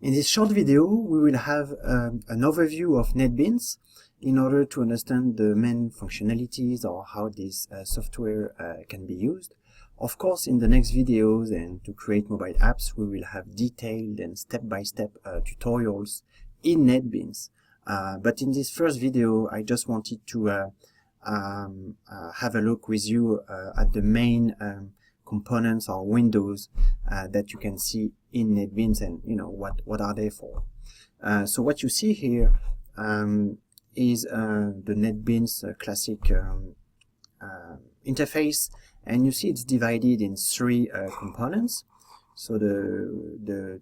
In this short video, we will have an overview of Netbeans in order to understand the main functionalities or how this software can be used. Of course, in the next videos and to create mobile apps, we will have detailed and step-by-step tutorials in Netbeans. But in this first video, I just wanted to have a look with you at the main components or windows that you can see in Netbeans, and what are they for. So what you see here is the Netbeans classic interface, and you see it's divided in three components. So the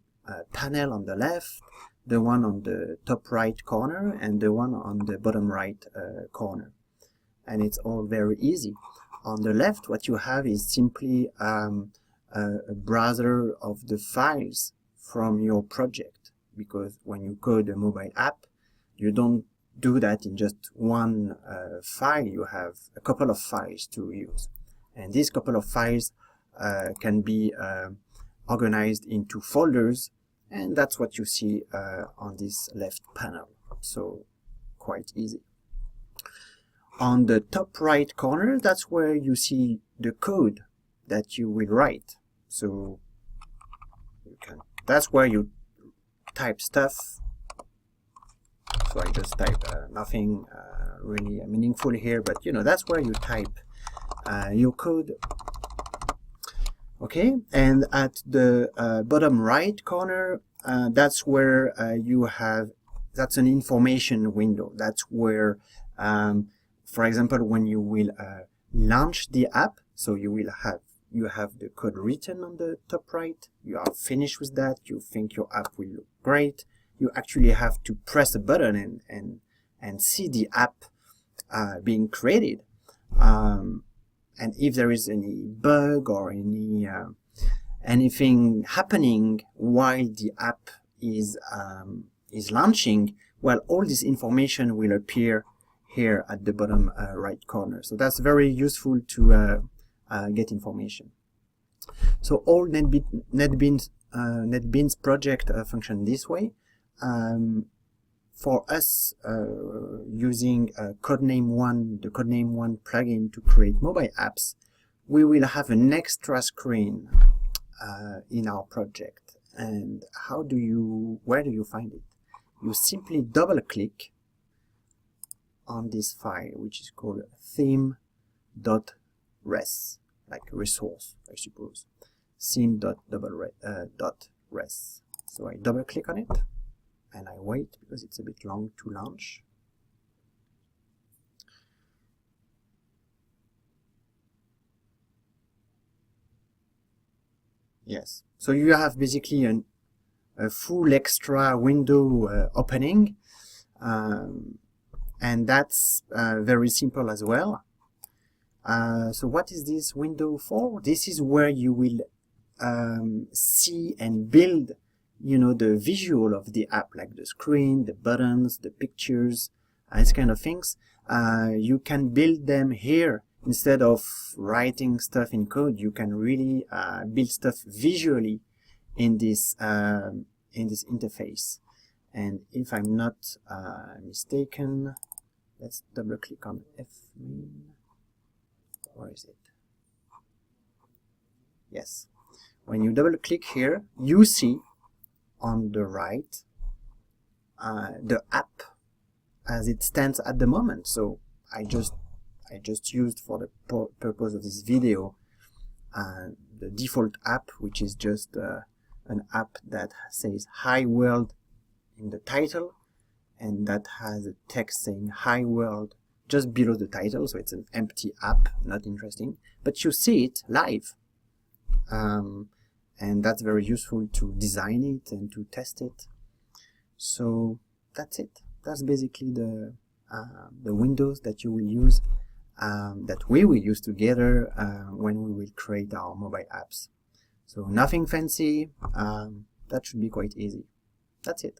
panel on the left, the one on the top right corner, and the one on the bottom right corner. And it's all very easy. On the left, what you have is simply a browser of the files from your project, because when you code a mobile app, you don't do that in just one file. You have a couple of files to use, and these couple of files can be organized into folders, and that's what you see on this left panel. So quite easy. On the top right corner, that's where you see the code that you will write. So that's where you type stuff. So I just type nothing really meaningful here, but that's where you type your code. Okay, and at the bottom right corner, that's where that's an information window. That's where for example, when you will launch the app, so you have the code written on the top right, you are finished with that, you think your app will look great, you actually have to press a button and see the app being created. And if there is any bug or anything happening while the app is launching, well, all this information will appear here at the bottom right corner. So that's very useful to get information. So all Netbeans project function this way. For us, using the Codename1 plugin to create mobile apps, we will have an extra screen in our project. And where do you find it? You simply double-click on this file, which is called theme.res, like resource, I suppose. theme.res. So I double click on it and I wait because it's a bit long to launch. Yes, so you have basically a full extra window opening. And that's very simple as well. So what is this window for? This is where you will see and build, the visual of the app, like the screen, the buttons, the pictures, these kind of things. You can build them here instead of writing stuff in code. You can really build stuff visually in this interface. And if I'm not mistaken, let's double click on F-main. Where is it? Yes. When you double click here, you see on the right the app as it stands at the moment. So I just used for the purpose of this video the default app, which is just an app that says "Hi World" in the title, and that has a text saying "Hi World" just below the title, so it's an empty app, not interesting, but you see it live, and that's very useful to design it and to test it. So that's it. That's basically the windows that you will use, that we will use together when we will create our mobile apps. So nothing fancy. That should be quite easy. That's it.